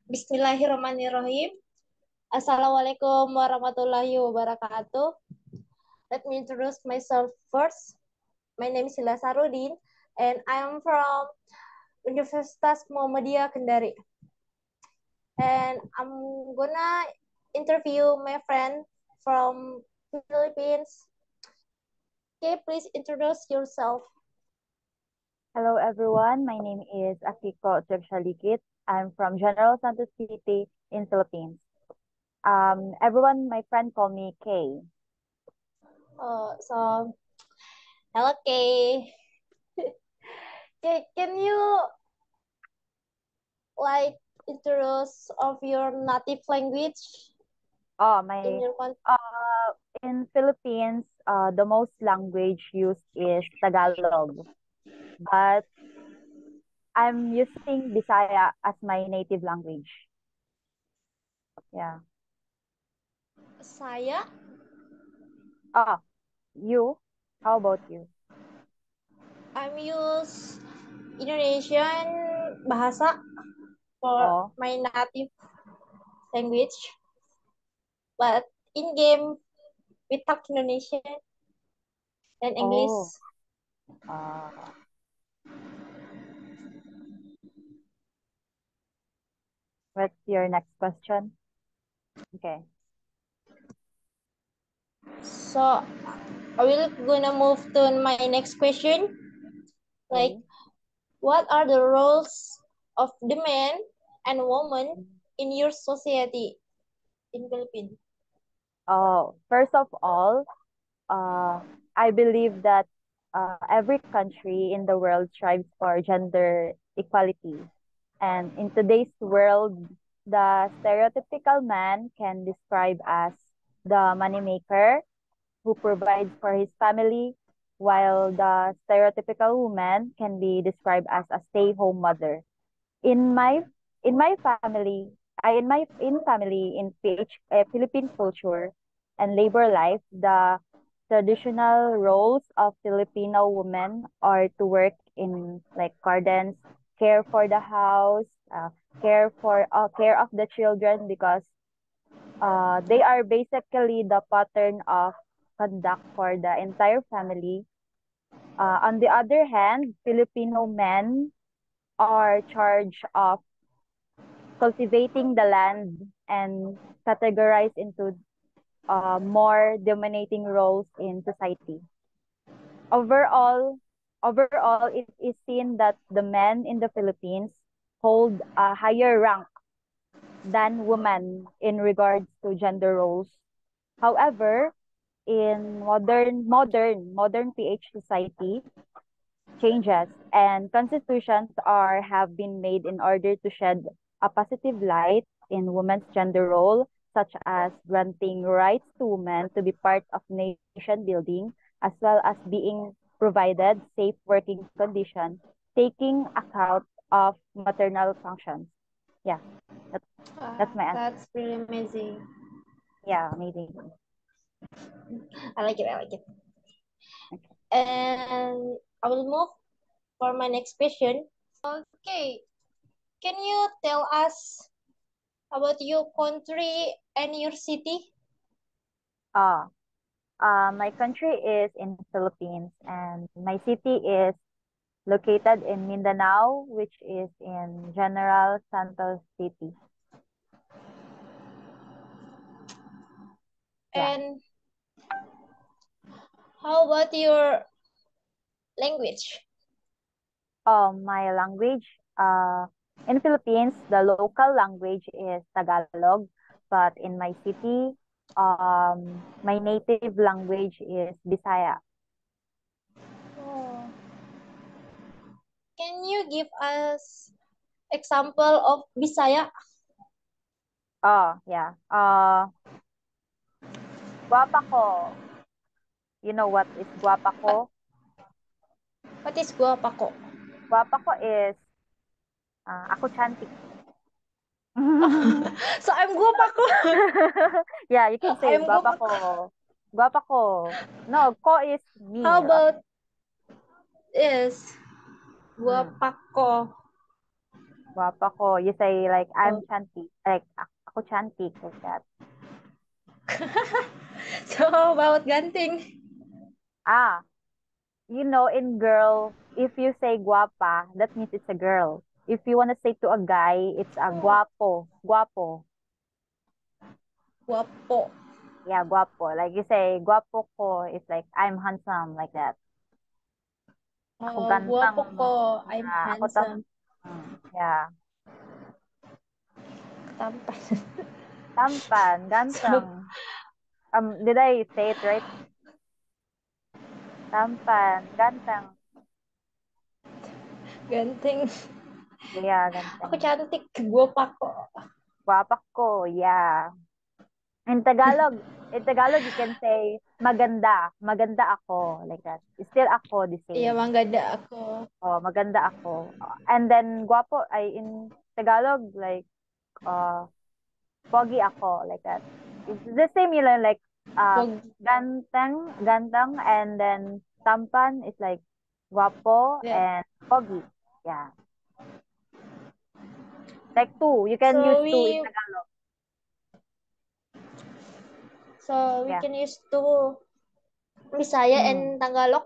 Bismillahirrahmanirrahim. Assalamualaikum warahmatullahi wabarakatuh. Let me introduce myself first. My name is Hila Sarudin, and I am from Universitas Muhammadiyah Kendari. And I'm gonna interview my friend from Philippines. Okay, please introduce yourself. Hello everyone, my name is Akiko Jagsalikit. I'm from General Santos City in Philippines. Everyone, my friend call me Kay. So, hello, Kay. Okay, can you like introduce of your native language Oh, in my your country? in Philippines, the most language used is Tagalog, but I'm using Bisaya as my native language. Yeah. Saya, Oh, you? How about you? I'm use Indonesian bahasa for Oh, my native language, but in game we talk Indonesian and English. oh. Uh, what's your next question? Okay. So I will gonna move to my next question. Like, Okay. what are the roles of the man and woman in your society in Philippines? Oh, first of all, uh, I believe that every country in the world strives for gender equality. And in today's world, the stereotypical man can describe as the moneymaker who provides for his family, while the stereotypical woman can be described as a stay-home mother. In my in my family, in family in Philippine culture and labor life, the traditional roles of Filipino women are to work in like gardens, care for the house, care of the children because they are basically the pattern of conduct for the entire family. On the other hand, Filipino men are charged of cultivating the land and categorized into more dominating roles in society. Overall, overall, it is seen that the men in the Philippines hold a higher rank than women in regards to gender roles. However, in modern PH society, changes and constitutions are have been made in order to shed a positive light in women's gender role, such as granting rights to women to be part of nation building, as well as being provided safe working conditions, taking account of maternal functions. Yeah, that, that's my answer. That's really amazing. Yeah, amazing. I like it. I like it. Okay. And I will move for my next question. Okay, can you tell us about your country and your city? Ah, my country is in Philippines and my city is located in Mindanao, which is in General Santos City. Yeah. And how about your language? My language, in Philippines, the local language is Tagalog, but in my city, my native language is Bisaya. Oh, can you give us example of Bisaya? Oh, yeah. Guapa ko. You know what is guapa What, ko? what is guapako? Guapa ko is, ako cantik. So I'm guapako. Yeah, you can say I'm guapa guapako. ko. Guapa ko. No, ko is me. How about this? Mm. Guapako. Guapa ko. You say like I'm Oh. chanty. Like ako chanty like that. So how about ganting? Ah, in girl, if you say guapa, that means it's a girl. If you want to say to a guy, it's a Oh, guapo. Guapo. guapo. Yeah, guapo. Like you say, guapo ko, it's like I'm handsome like that. Ako Oh, gantang. guapo ko. I'm Yeah, ako handsome. yeah. Tampan. Tampan, So, gantang. Did I say it right? Tampan, gantang. ganting. Yeah, Ako gantang. cantik. Guapa ko. Guapa ko, yeah. In Tagalog, you can say maganda. Maganda ako, like that. Still ako, the Iya, same. manggada ako. Oh, maganda ako. And then, guwapo, ay in Tagalog, like, uh, pogi ako, like that. It's the same, like, uh, Wag. gantang, and then tampan is like guwapo Yeah. and pogi. Yeah. Like two. You can use So two in we Tagalog. so we Yeah. can use to Bisaya Mm. and Tagalog.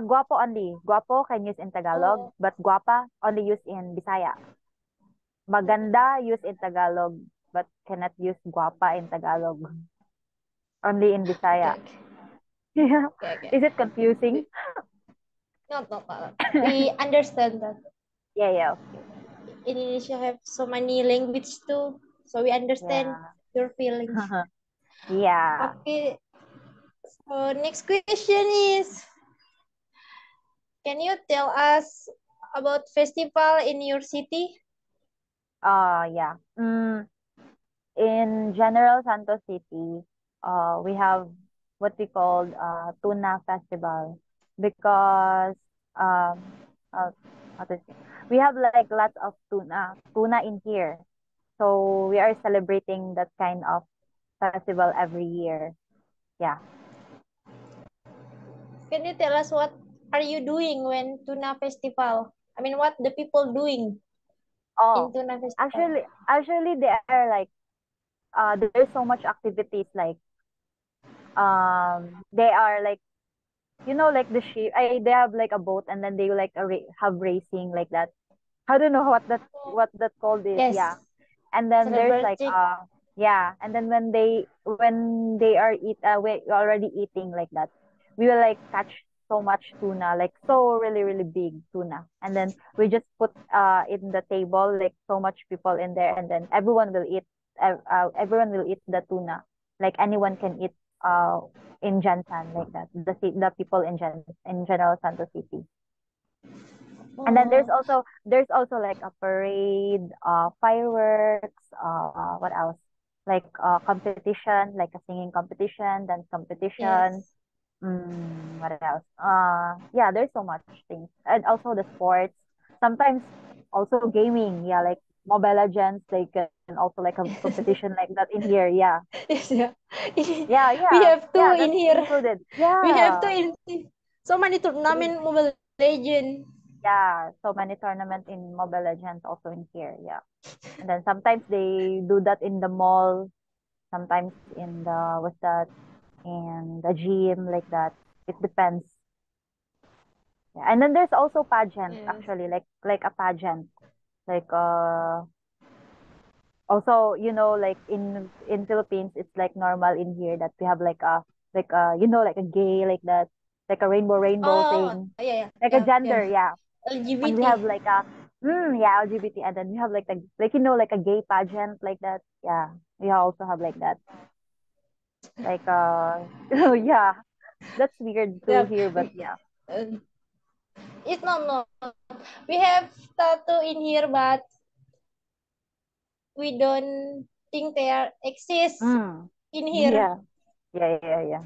Guwapo only. Guwapo can use in Tagalog, Oh, but guwapa only use in Bisaya. Maganda use in Tagalog, but cannot use guwapa in Tagalog. Only in okay, Bisaya. okay, Yeah. okay, okay. Is it confusing? No. We understand that Yeah, yeah, okay. in Indonesia have so many language too, so we understand Yeah. your feelings. Yeah. Okay, so next question is, can you tell us about festival in your city? Yeah. In General Santos City, we have what we call Tuna Festival because uh, what is it? We have like lots of tuna in here. So we are celebrating that kind of festival every year. Yeah. Can you tell us what are you doing when tuna festival? I mean, what the people doing in Oh, tuna festival? actually, there are like there's so much activities like they are like like the ship. They have like a boat and then they like have racing like that. I don't know what that called is. Yes, Yeah. And then there's like celebrating. yeah, and then when they are we already eating like that, we will like catch so much tuna, like so really really big tuna, and then we just put in the table like so much people in there, and then everyone will eat the tuna, like anyone can eat uh in Jansan like that, the people in General Santos City. And then Oh, there's also like a parade, fireworks, what else? Like competition, like a singing competition, dance competition. yes. What else? Yeah, there's so much things. And also the sports. Sometimes also gaming, yeah, like Mobile Legends, they can also like have competition like that in here. Yeah. Yes, yeah. Yeah, We yeah. have two Yeah, in that's here. included. We have two Yeah. in so many tournament Mobile Legend. Yeah, so many tournaments in Mobile Legends also in here. Yeah. And then sometimes they do that in the mall, sometimes in the what's that, in the gym like that. It depends. Yeah. And then there's also pageant Yes. actually, like a pageant. Like also, like in Philippines it's like normal in here that we have like a gay like that, like a rainbow Oh, thing. Like a yeah. gender, yeah. And we have LGBT. like a yeah, LGBT, and then we have like a gay pageant like that. Yeah, we also have like that. Like yeah, that's weird to Yeah. hear, but yeah. Uh, it's no. We have tattoo in here, but we don't think they are exist Mm. in here. Yeah, yeah.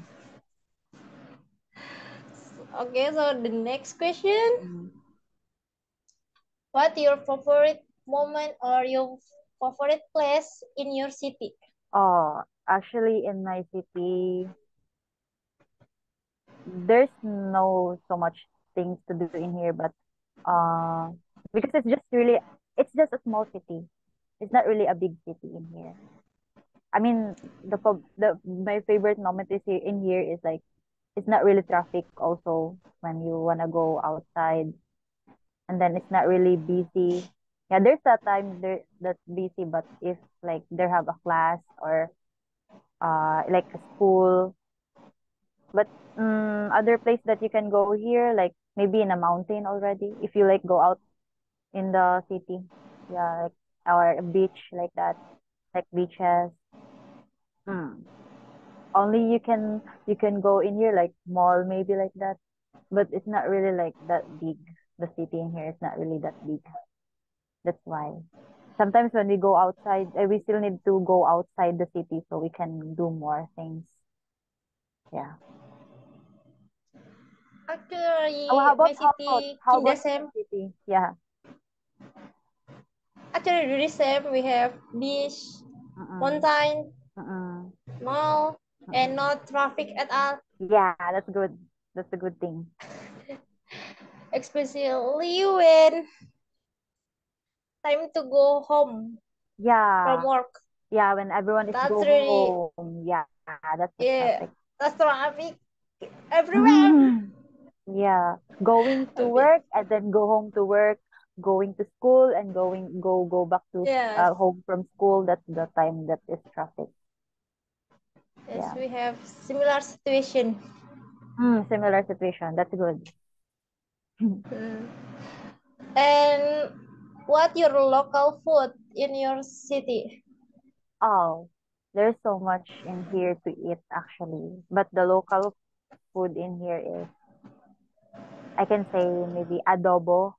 Okay, so the next question. Mm. What your favorite moment or your favorite place in your city? Oh, actually, in my city, there's no so much things to do in here, but uh because it's just a small city. It's not really a big city in here. I mean, the my favorite moment is here in here is like it's not really traffic also when you wanna go outside, and then it's not really busy. Yeah, there's that time there that's busy, but if like they have a class or like a school, but other place that you can go here like maybe in a mountain already if you like go out in the city. Yeah, like or a beach like that, like beaches. Mm. Only you can go in here like mall maybe like that, but it's not really like that big. The city in here is not really that big. That's why sometimes when we go outside, we still need to go outside the city so we can do more things. Yeah. Oh, Actually, my city how in the about your same. city? Yeah. Actually, the same. We have beach, Mm-mm. mountain, Mm-mm. mall, and Mm-mm. not traffic at all. Yeah, that's good. That's a good thing. Especially when time to go home from Yeah. work. Yeah, when everyone is That's go really, home. Yeah, that's the yeah, traffic. that's traffic everywhere. Yeah. Going to A bit. work and then go home to work, going to school and go back to Yes, home from school. That's the time that is traffic. yes, Yeah. we have similar situation. Similar situation. That's good. Mm. And what your local food in your city? Oh, there's so much in here to eat actually. But the local food in here is, I can say maybe adobo.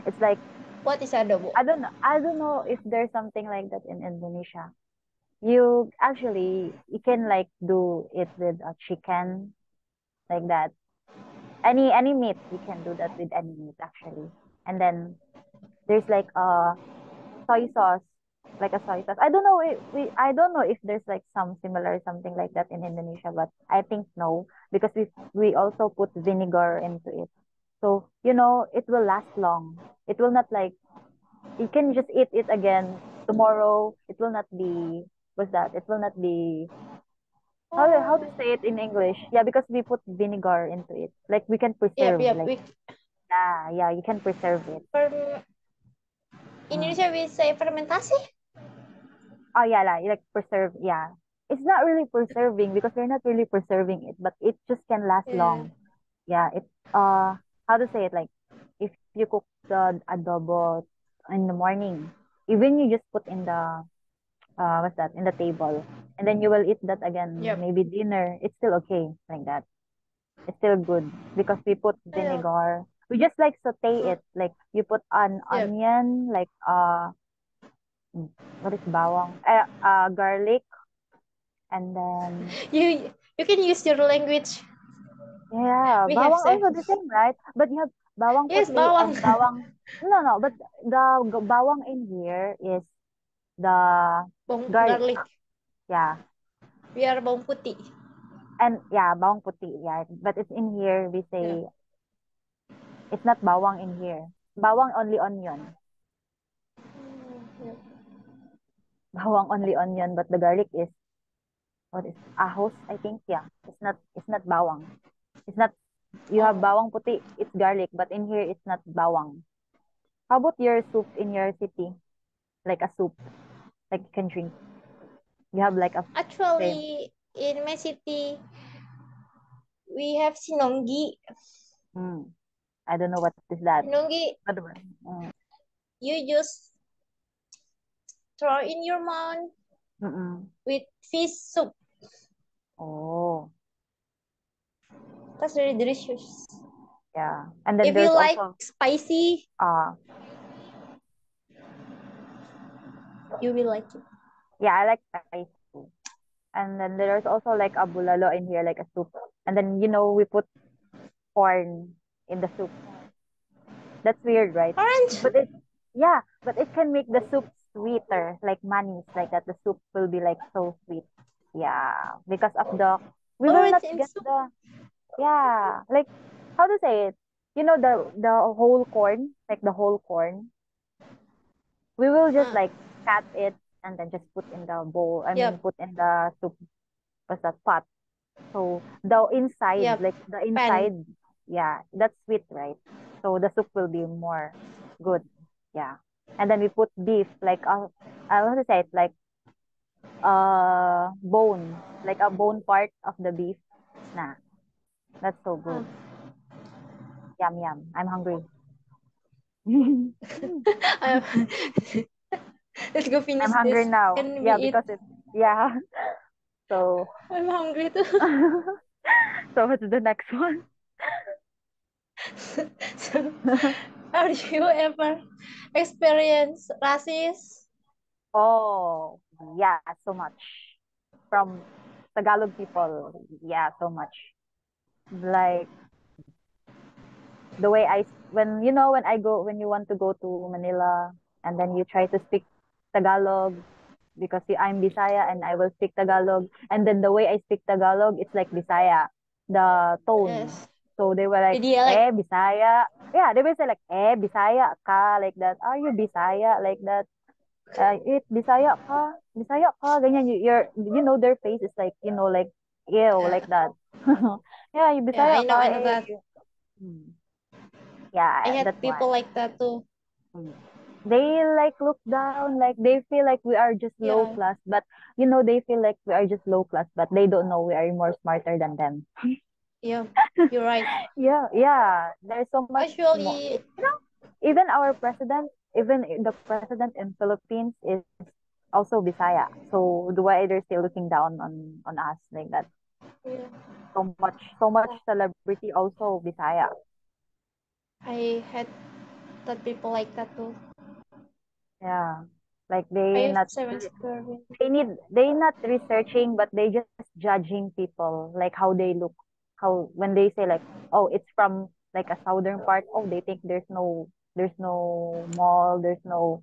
It's like What is adobo? I don't know if there's something like that in Indonesia. You can like do it with a chicken like that. Any meat you can do that with any meat actually. And then there's like a soy sauce, like a soy sauce. I don't know if there's like some similar something like that in Indonesia, but I think no because we also put vinegar into it. So, it will last long. It will not like you can just eat it again tomorrow. It will not be what's that? It will not be how to Oh, say it in English? Yeah, because we put vinegar into it. Like we can yep, preserve, yep. like yeah, you can preserve it. Per, Mm. Indonesia we say fermentasi. Oh yeah, like preserve, yeah. It's not really preserving because we're not really preserving it, but it just can last Yeah. long. Yeah, it how to say it like if you cook the adobo in the morning, even you just put in the what's that in the table, and then you will eat that again Yep. maybe dinner. It's still okay like that. It's still good because we put Yep. vinegar. We just like saute it. Like you put an Yep. onion, like what is bawang? Garlic, and then You can use your language. yeah, We have bawang same. also the same, right? But you have bawang Yes, puti bawang. and bawang. No, no, but the bawang in here is the Bawang garlic. garlic. Yeah, Biar bawang putih. and yeah, bawang puti. Yeah, but it's in here. We Yeah. say it's not bawang in here. Bawang only onion. Yeah. Bawang only onion, but the garlic is what is ahos, I think. Yeah, it's not bawang. It's not you have Oh, bawang puti, it's garlic, but in here it's not bawang. How about your soup in your city? Like a soup, like you can drink. You have like a same. actually, in my city, we have sinonggi. Mm, I don't know what is that. Sinonggi, What one? you just throw in your mouth Mm-mm. with fish soup. Oh, That's really delicious. yeah. And then If you there's like also spicy, uh you will like it. yeah, I like spicy too. And then there's also like a bulalo in here, like a soup. And then we put corn in the soup. That's weird, right? Orange. But it can make the soup sweeter, like manis, like that. The soup will be like so sweet. Yeah, because of we will Orange not in get soup. yeah, like how to say it? you know the whole corn, like the whole corn. We will just Ah, like cut it and then just put in the bowl. I mean, yep, put in the soup, what's that, pot. So the inside, yep. like the Pen. inside, yeah, that's sweet, right? So the soup will be more good. Yeah. And then we put beef, like I want to say it like bone, like a bone part of the beef. Nah, that's so Ah. good. Yum yum. I'm hungry. Um, let's go I'm finish hungry this. now. Can we Yeah, eat? because it's yeah. So I'm hungry too. so what's the next one? So, have you ever experienced racism? Oh, yeah, so much. From Tagalog people, yeah, so much. Like the way when you know when you want to go to Manila and then you try to speak Tagalog because I'm Bisaya and I will speak Tagalog and then the way I speak Tagalog it's like Bisaya, the tone. Yes. So they were like, The dialect. Bisaya. Yeah, they will say like, Bisaya ka, like that. Are you Bisaya? Like that. Bisaya ka, Bisaya ka, ganyan. You know, their face is like, like, ew, Yeah, like that. Yeah, you yeah, Bisaya I ka, know that. Hmm. I Yeah, had that's people why. like that too. Mm. They like look down, like they feel like we are just low Yeah, class, but they feel like we are just low class, but they don't know we are more smarter than them. yeah, you're right. Yeah, yeah. There's so much more. Actually, Even our president, the president in Philippines is also Bisaya. So why they're still looking down on us like that? yeah, So much celebrity also Bisaya. I had that people like that too. Yeah, like I have some experience. they not researching, but they just judging people like how they look, how when they say like, oh, it's from like a southern part. Oh, they think there's no mall, there's no.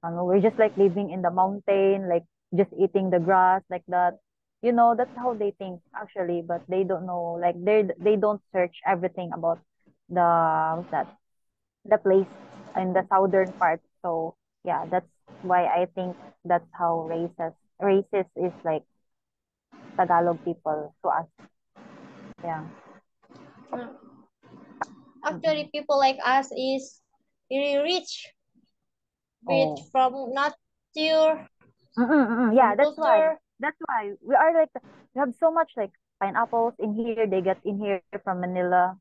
We're just like living in the mountain, like just eating the grass like that. That's how they think actually, but they don't know. Like they don't search everything about the what's that the place in the southern part. So yeah, that's why I think that's how racist is like Tagalog people to us. Yeah. Uh, Mm-mm. Actually, people like us is really rich, rich Oh. from nature, Mm-mm, mm-mm. Yeah, from that's why. culture. That's why we are like we have so much like pineapples in here. They get in here from Manila.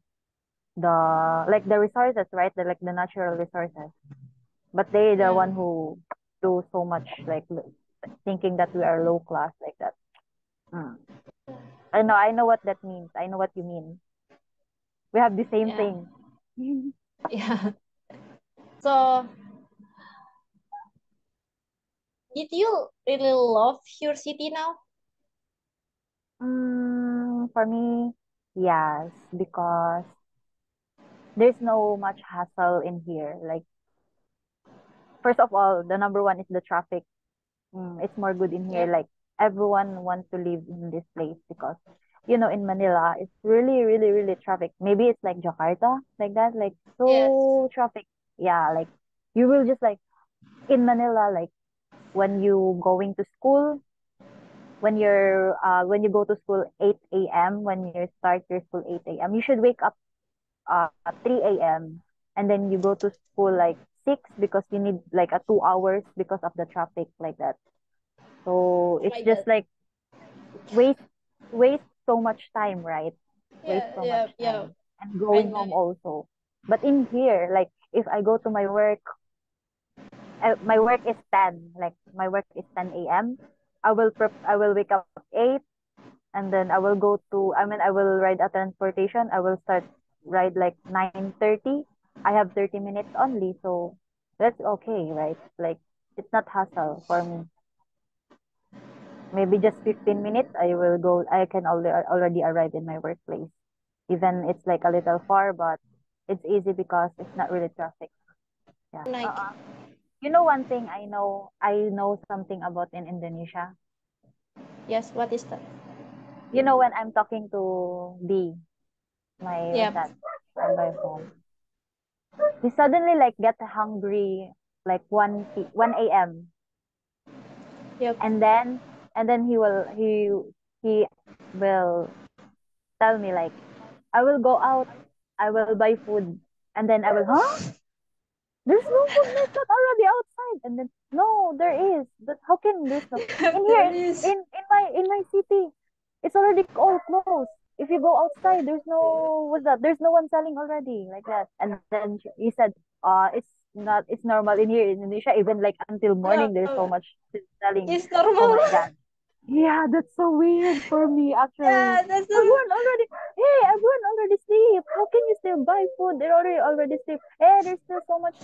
The resources, right? The natural resources. But they the Yeah, one who do so much like thinking that we are low class like that. Mm. I know what that means. I know what you mean. We have the same yeah, thing. yeah. So, did you really love your city now? For me, yes, because there's no much hassle in here. Like, first of all, the number one is the traffic. It's more good in here. Yep. Like, everyone wants to live in this place because, in Manila, it's really, really, really traffic. Maybe it's like Jakarta, like that, like Yes. so traffic. Yeah, like you will just like in Manila, like when you going to school, when you go to school 8 a.m. when you start your school 8 a.m. you should wake up at 3 a.m. and then you go to school like 6 because you need like a 2 hours because of the traffic like that. So Oh it's my just God. like waste waste so much time, right? Waste Yeah, so much yeah, yeah. time and I going know. home also. But in here, like if I go to my work is 10, like my work is 10 a.m. I will wake up 8 and then I will ride a transportation. I will start ride like 9:30. I have 30 minutes only, so that's okay, right? Like it's not hassle for me. Maybe just 15 minutes I can already arrive in my workplace. Even it's like a little far, but it's easy because it's not really traffic. Yeah. Like, You know one thing I know something about in Indonesia. yes, what is that? When I'm talking to B, my what's Yep. that? My boyfriend. he suddenly like get hungry like 1 a.m. Yep. and then he will tell me like, I will go out, I will buy food, and then I will, huh? There's no food, no, it's not already outside. And then, no, there is. But how can there's no in There here is. in my city? It's already all closed. If you go outside, there's no what's that? There's no one selling already like that. And then he said, it's normal in here in Indonesia. Even like until Yeah, morning, there's so much still selling. it's Oh normal. my god. Yeah, that's so weird for me actually. Yeah, that's a, Everyone already, hey, everyone already sleep. How can you still buy food? They're already sleep. Hey, there's still so much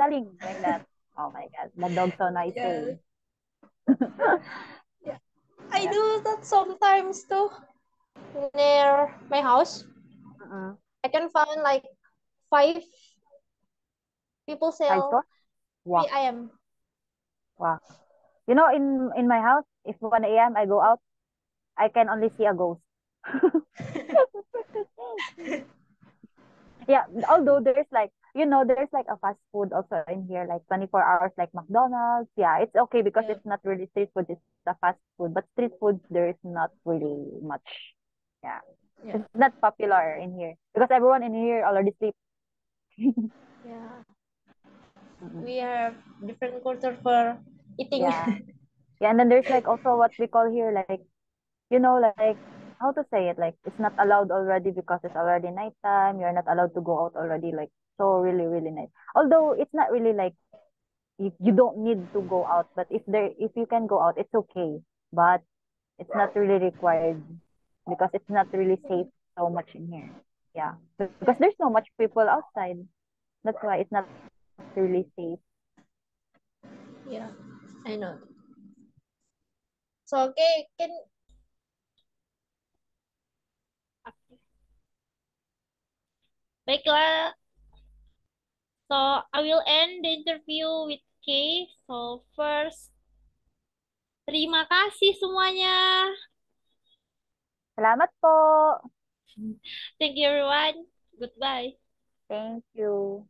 selling like that. Oh my god, the dog's so yeah. noisy. Yeah. I Yeah. do that sometimes too. Near my house, Mm-mm. I can find like five people Five sell store? three Wow, ayam. wow. You know, in my house, if 1 a.m. I go out, I can only see a ghost. Yeah, although there's like, there's like a fast food also in here, like 24 hours, like McDonald's. Yeah, it's okay because Yeah, it's not really street food, it's a fast food. But street food, there is not really much. Yeah, yeah, it's not popular in here because everyone in here already sleep. yeah. Mm-mm. We have different culture for eating. Yeah. Yeah, and then there's like also what we call here, like, like how to say it, like it's not allowed already because it's already nighttime. You're not allowed to go out already, like so really, really night. Although it's not really like you don't need to go out, but if you can go out, it's okay. But it's not really required because it's not really safe so much in here. Yeah. Because there's so much people outside. That's why it's not really safe. Yeah, I know. So okay, baiklah. So I will end the interview with Kay. So first, terima kasih semuanya. Salamat po. Thank you everyone. Goodbye. Thank you.